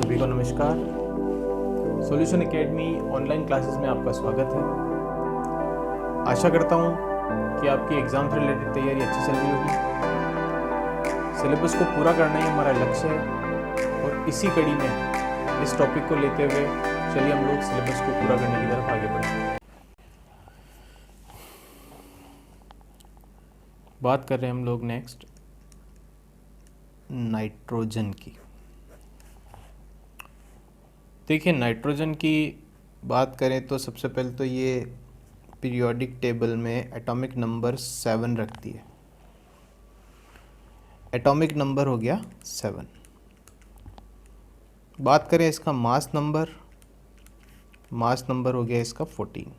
सभी को नमस्कार। सॉल्यूशन एकेडमी ऑनलाइन क्लासेस में आपका स्वागत है। आशा करता हूँ कि आपकी एग्ज़ाम से रिलेटेड तैयारी अच्छी चल रही होगी। सिलेबस को पूरा करना ही हमारा लक्ष्य है और इसी कड़ी में इस टॉपिक को लेते हुए चलिए हम लोग सिलेबस को पूरा करने की तरफ आगे बढ़ें। बात कर रहे हैं हम लोग नेक्स्ट नाइट्रोजन की। देखिए, नाइट्रोजन की बात करें तो सबसे पहले तो ये पीरियोडिक टेबल में एटॉमिक नंबर 7 रखती है। एटॉमिक नंबर हो गया 7। बात करें इसका मास नंबर हो गया इसका 14।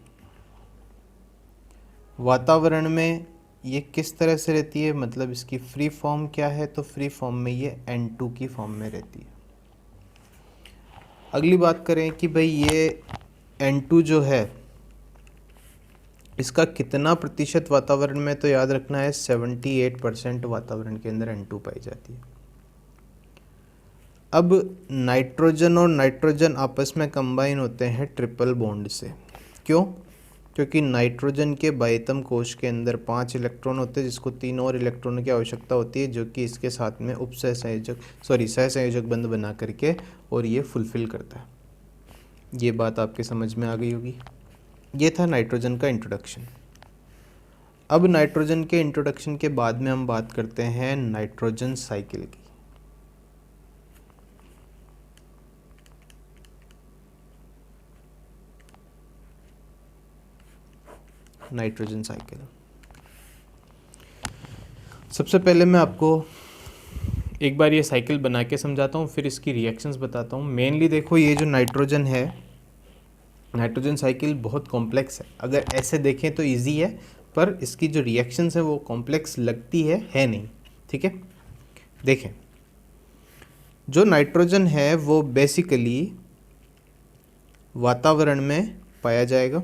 वातावरण में ये किस तरह से रहती है, मतलब इसकी फ्री फॉर्म क्या है, तो फ्री फॉर्म में ये N2 की फॉर्म में रहती है। अगली बात करें कि भाई ये N2 जो है इसका कितना प्रतिशत वातावरण में, तो याद रखना है 78% वातावरण के अंदर N2 पाई जाती है। अब नाइट्रोजन और नाइट्रोजन आपस में कंबाइन होते हैं ट्रिपल बॉन्ड से। क्यों? क्योंकि नाइट्रोजन के बाह्यतम कोश के अंदर 5 इलेक्ट्रॉन होते हैं, जिसको 3 और इलेक्ट्रॉनों की आवश्यकता होती है, जो कि इसके साथ में सहसंयोजक बंध बना करके और ये फुलफिल करता है। ये बात आपके समझ में आ गई होगी। ये था नाइट्रोजन का इंट्रोडक्शन। अब नाइट्रोजन के इंट्रोडक्शन के बाद में हम बात करते हैं नाइट्रोजन साइकिल की। नाइट्रोजन साइकिल, सबसे पहले मैं आपको एक बार ये साइकिल बना के समझाता हूँ, फिर इसकी रिएक्शंस बताता हूँ। मेनली देखो, ये जो नाइट्रोजन है, नाइट्रोजन साइकिल बहुत कॉम्प्लेक्स है। अगर ऐसे देखें तो इजी है, पर इसकी जो रिएक्शंस है वो कॉम्प्लेक्स लगती है नहीं। ठीक है, देखें, जो नाइट्रोजन है वो बेसिकली वातावरण में पाया जाएगा।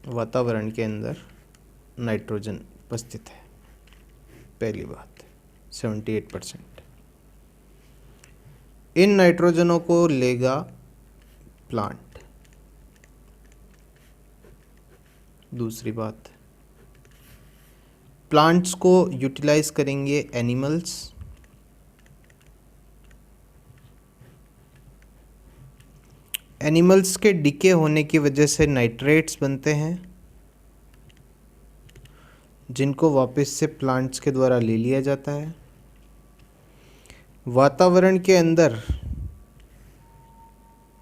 वातावरण के अंदर नाइट्रोजन उपस्थित है, पहली बात 78%। इन नाइट्रोजनों को लेगा प्लांट। दूसरी बात, प्लांट्स को यूटिलाइज करेंगे एनिमल्स। एनिमल्स के डिके होने की वजह से नाइट्रेट्स बनते हैं, जिनको वापस से प्लांट्स के द्वारा ले लिया जाता है। वातावरण के अंदर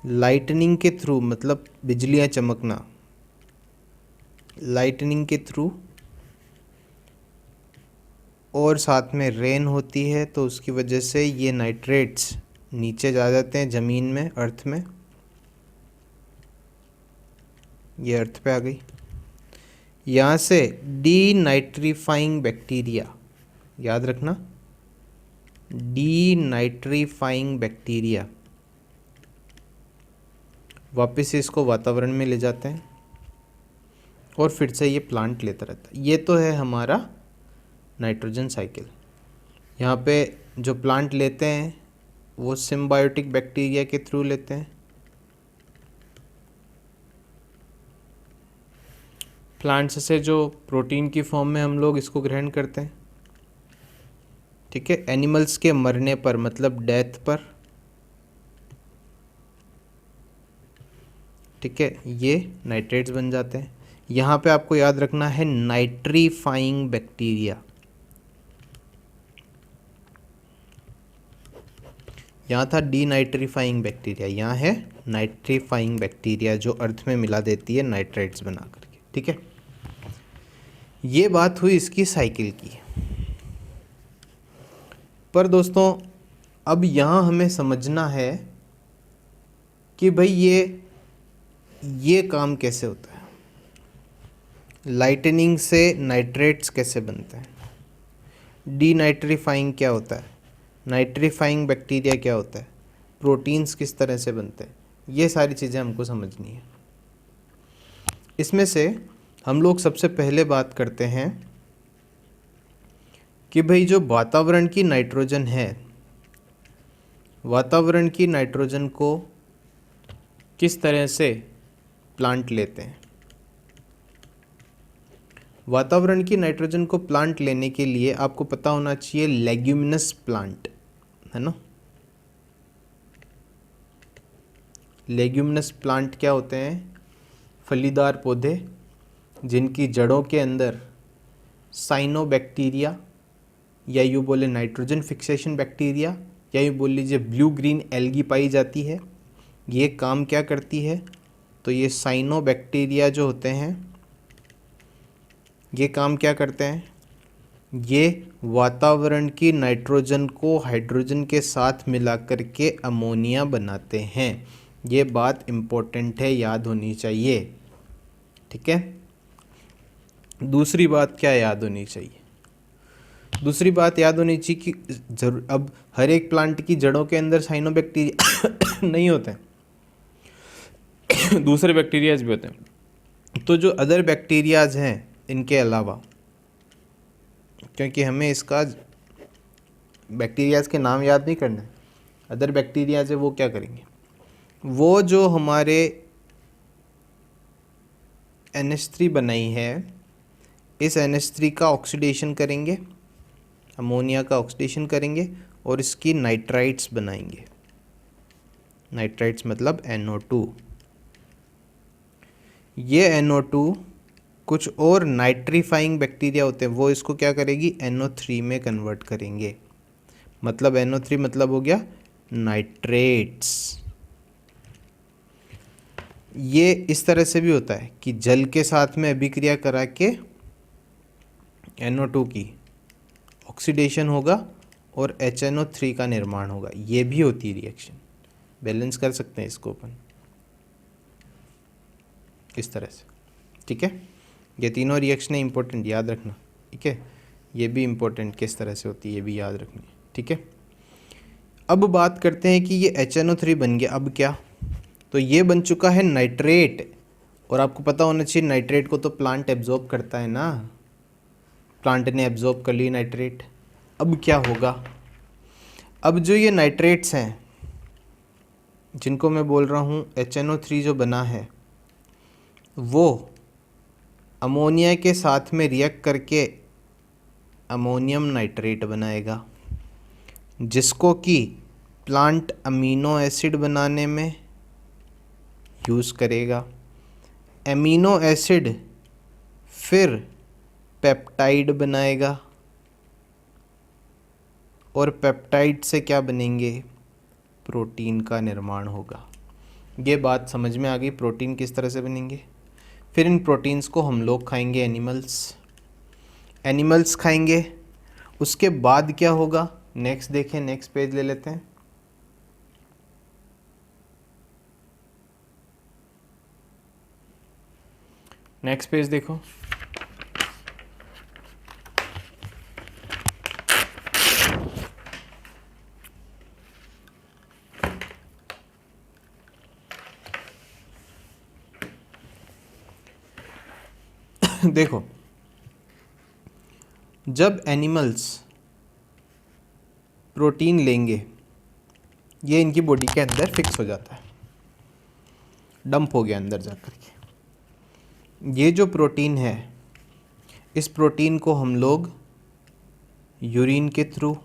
लाइटनिंग के थ्रू, मतलब बिजलियां चमकना, लाइटनिंग के थ्रू, और साथ में रेन होती है, तो उसकी वजह से ये नाइट्रेट्स नीचे जा जाते हैं ज़मीन में, अर्थ में। ये अर्थ पे आ गई। यहाँ से डीनाइट्रीफाइंग बैक्टीरिया, याद रखना, डीनाइट्रीफाइंग बैक्टीरिया वापस से इसको वातावरण में ले जाते हैं और फिर से ये प्लांट लेता रहता है। ये तो है हमारा नाइट्रोजन साइकिल। यहाँ पे जो प्लांट लेते हैं वो सिम्बायोटिक बैक्टीरिया के थ्रू लेते हैं। प्लांट्स से जो प्रोटीन की फॉर्म में हम लोग इसको ग्रहण करते हैं। ठीक है, एनिमल्स के मरने पर, मतलब डेथ पर, ठीक है, ये नाइट्रेट्स बन जाते हैं। यहाँ पे आपको याद रखना है नाइट्रीफाइंग बैक्टीरिया। यहाँ था डीनाइट्रीफाइंग बैक्टीरिया, यहाँ है नाइट्रीफाइंग बैक्टीरिया, जो अर्थ में मिला देती है नाइट्रेट्स बना करके। ठीक है, ये बात हुई इसकी साइकिल की। पर दोस्तों, अब यहाँ हमें समझना है कि भाई ये काम कैसे होता है, लाइटनिंग से नाइट्रेट्स कैसे बनते हैं, डीनाइट्रीफाइंग क्या होता है, नाइट्रीफाइंग बैक्टीरिया क्या होता है, प्रोटीन्स किस तरह से बनते हैं, ये सारी चीज़ें हमको समझनी है। इसमें से हम लोग सबसे पहले बात करते हैं कि भाई जो वातावरण की नाइट्रोजन है वातावरण की नाइट्रोजन को किस तरह से प्लांट लेते हैं? वातावरण की नाइट्रोजन को प्लांट लेने के लिए आपको पता होना चाहिए लेग्यूमिनस प्लांट, है ना। लेग्यूमिनस प्लांट क्या होते हैं? फलीदार पौधे जिनकी जड़ों के अंदर साइनोबैक्टीरिया या यूँ बोले नाइट्रोजन फिक्सेशन बैक्टीरिया या यूँ बोल लीजिए ब्लू ग्रीन एल्गी पाई जाती है। ये काम क्या करती है? तो ये साइनोबैक्टीरिया जो होते हैं ये काम क्या करते हैं? ये वातावरण की नाइट्रोजन को हाइड्रोजन के साथ मिलाकर के अमोनिया बनाते हैं। ये बात इम्पोर्टेंट है, याद होनी चाहिए, ठीक है। दूसरी बात क्या याद होनी चाहिए? दूसरी बात याद होनी चाहिए कि अब हर एक प्लांट की जड़ों के अंदर साइनोबैक्टीरिया नहीं होते हैं, दूसरे बैक्टीरियाज भी होते हैं। तो जो अदर बैक्टीरियाज हैं इनके अलावा, क्योंकि हमें इसका बैक्टीरियाज के नाम याद नहीं करना है, अदर बैक्टीरियाज है वो क्या करेंगे? वो जो हमारे NH3 बनाई है, इस NH3 का ऑक्सीडेशन करेंगे, अमोनिया का ऑक्सीडेशन करेंगे और इसकी नाइट्राइट्स बनाएंगे। नाइट्राइट्स मतलब NO2। ये NO2 कुछ और नाइट्रीफाइंग बैक्टीरिया होते हैं, वो इसको क्या करेगी? NO3 में कन्वर्ट करेंगे। मतलब NO3 मतलब हो गया नाइट्रेट्स। ये इस तरह से भी होता है कि जल के साथ में अभिक्रिया करा के NO2 की ऑक्सीडेशन होगा और HNO3 का निर्माण होगा। ये भी होती है रिएक्शन, बैलेंस कर सकते हैं इसको अपन इस तरह से, ठीक है। ये तीनों रिएक्शनें इंपॉर्टेंट, याद रखना, ठीक है। ये भी इंपॉर्टेंट किस तरह से होती है ये भी याद रखनी है, ठीक है। अब बात करते हैं कि ये HNO3 बन गया, अब क्या? तो ये बन चुका है नाइट्रेट, और आपको पता होना चाहिए नाइट्रेट को तो प्लांट एब्जॉर्ब करता है ना। प्लांट ने एब्जॉर्ब कर ली नाइट्रेट। अब क्या होगा? अब जो ये नाइट्रेट्स हैं जिनको मैं बोल रहा हूँ HNO3 जो बना है, वो अमोनिया के साथ में रिएक्ट करके अमोनियम नाइट्रेट बनाएगा, जिसको कि प्लांट अमीनो एसिड बनाने में यूज़ करेगा। अमीनो एसिड फिर पेप्टाइड बनाएगा, और पेप्टाइड से क्या बनेंगे? प्रोटीन का निर्माण होगा। ये बात समझ में आ गई, प्रोटीन किस तरह से बनेंगे। फिर इन प्रोटीन्स को हम लोग खाएंगे, एनिमल्स खाएंगे। उसके बाद क्या होगा? नेक्स्ट देखें, नेक्स्ट पेज ले लेते हैं। नेक्स्ट पेज देखो। देखो, जब एनिमल्स प्रोटीन लेंगे, ये इनकी बॉडी के अंदर फिक्स हो जाता है, डंप हो गया अंदर जाकर के। ये जो प्रोटीन है, इस प्रोटीन को हम लोग यूरिन के थ्रू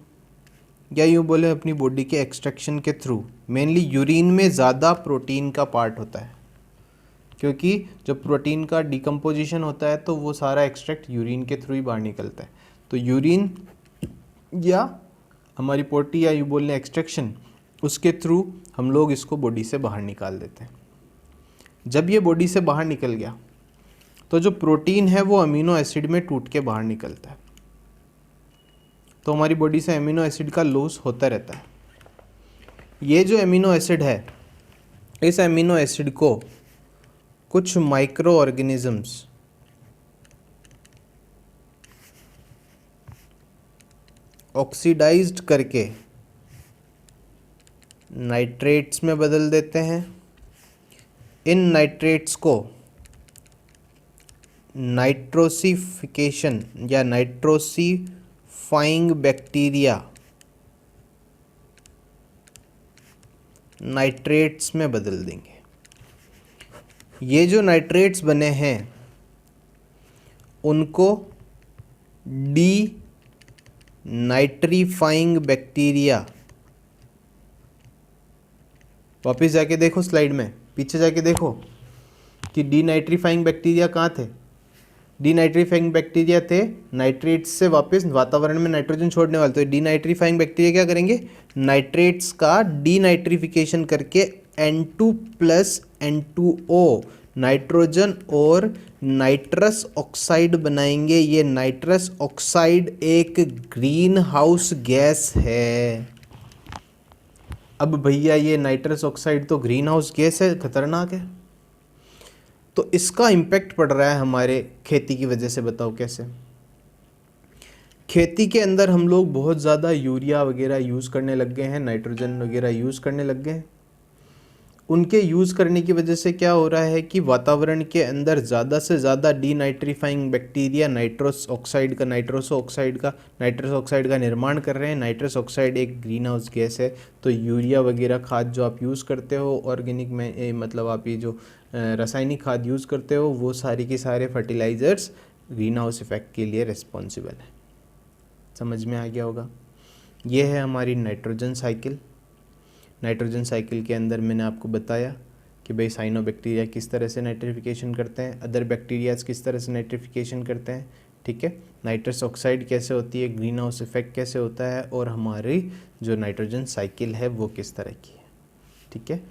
या यूँ बोले अपनी बॉडी के एक्सट्रैक्शन के थ्रू, मेनली यूरिन में ज़्यादा प्रोटीन का पार्ट होता है, क्योंकि जब प्रोटीन का डिकम्पोजिशन होता है तो वो सारा एक्सट्रैक्ट यूरिन के थ्रू ही बाहर निकलता है। तो यूरिन या हमारी पोटी या यूँ बोलने एक्सट्रैक्शन, उसके थ्रू हम लोग इसको बॉडी से बाहर निकाल देते हैं। जब ये बॉडी से बाहर निकल गया तो जो प्रोटीन है वो अमीनो एसिड में टूट के बाहर निकलता है। तो हमारी बॉडी से अमीनो एसिड का लॉस होता रहता है। ये जो अमीनो एसिड है, इस अमीनो एसिड को कुछ माइक्रो ऑर्गेनिजम्स ऑक्सीडाइज्ड करके नाइट्रेट्स में बदल देते हैं। इन नाइट्रेट्स को नाइट्रोसिफिकेशन या नाइट्रोसिफाइंग बैक्टीरिया नाइट्रेट्स में बदल देंगे। ये जो नाइट्रेट्स बने हैं उनको डी नाइट्रीफाइंग बैक्टीरिया, वापस जाके देखो स्लाइड में, पीछे जाके देखो कि डी नाइट्रीफाइंग बैक्टीरिया कहाँ थे। डी नाइट्रीफाइंग बैक्टीरिया थे नाइट्रेट्स से वापस वातावरण में नाइट्रोजन छोड़ने वाले। तो डी नाइट्रीफाइंग बैक्टीरिया क्या करेंगे, नाइट्रेट्स का डी नाइट्रिफिकेशन करके N2 प्लस N2O नाइट्रोजन और नाइट्रस ऑक्साइड बनाएंगे। ये नाइट्रस ऑक्साइड एक ग्रीन हाउस गैस है। अब भैया ये नाइट्रस ऑक्साइड तो ग्रीन हाउस गैस है, खतरनाक है, तो इसका इम्पैक्ट पड़ रहा है हमारे खेती की वजह से। बताओ कैसे। खेती के अंदर हम लोग बहुत ज़्यादा यूरिया वगैरह यूज़ करने लग गए हैं, नाइट्रोजन वगैरह यूज़ करने लग गए हैं। उनके यूज़ करने की वजह से क्या हो रहा है कि वातावरण के अंदर ज़्यादा से ज़्यादा D nitrifying bacteria nitrous oxide का निर्माण कर रहे हैं। नाइट्रस ऑक्साइड एक ग्रीन हाउस गैस है, तो यूरिया वगैरह खाद जो आप यूज़ करते हो ऑर्गेनिक में, मतलब आप ये जो रासायनिक खाद यूज़ करते हो, वो सारी के सारे फर्टिलाइज़र्स ग्रीन हाउस इफेक्ट के लिए रिस्पॉन्सिबल है। समझ में आ गया होगा। ये है हमारी नाइट्रोजन साइकिल। नाइट्रोजन साइकिल के अंदर मैंने आपको बताया कि भाई साइनोबैक्टीरिया किस तरह से नाइट्रिफिकेशन करते हैं, अदर बैक्टीरियाज किस तरह से नाइट्रिफिकेशन करते हैं, ठीक है, नाइट्रस ऑक्साइड कैसे होती है, ग्रीन हाउस इफेक्ट कैसे होता है, और हमारी जो नाइट्रोजन साइकिल है वो किस तरह की है, ठीक है।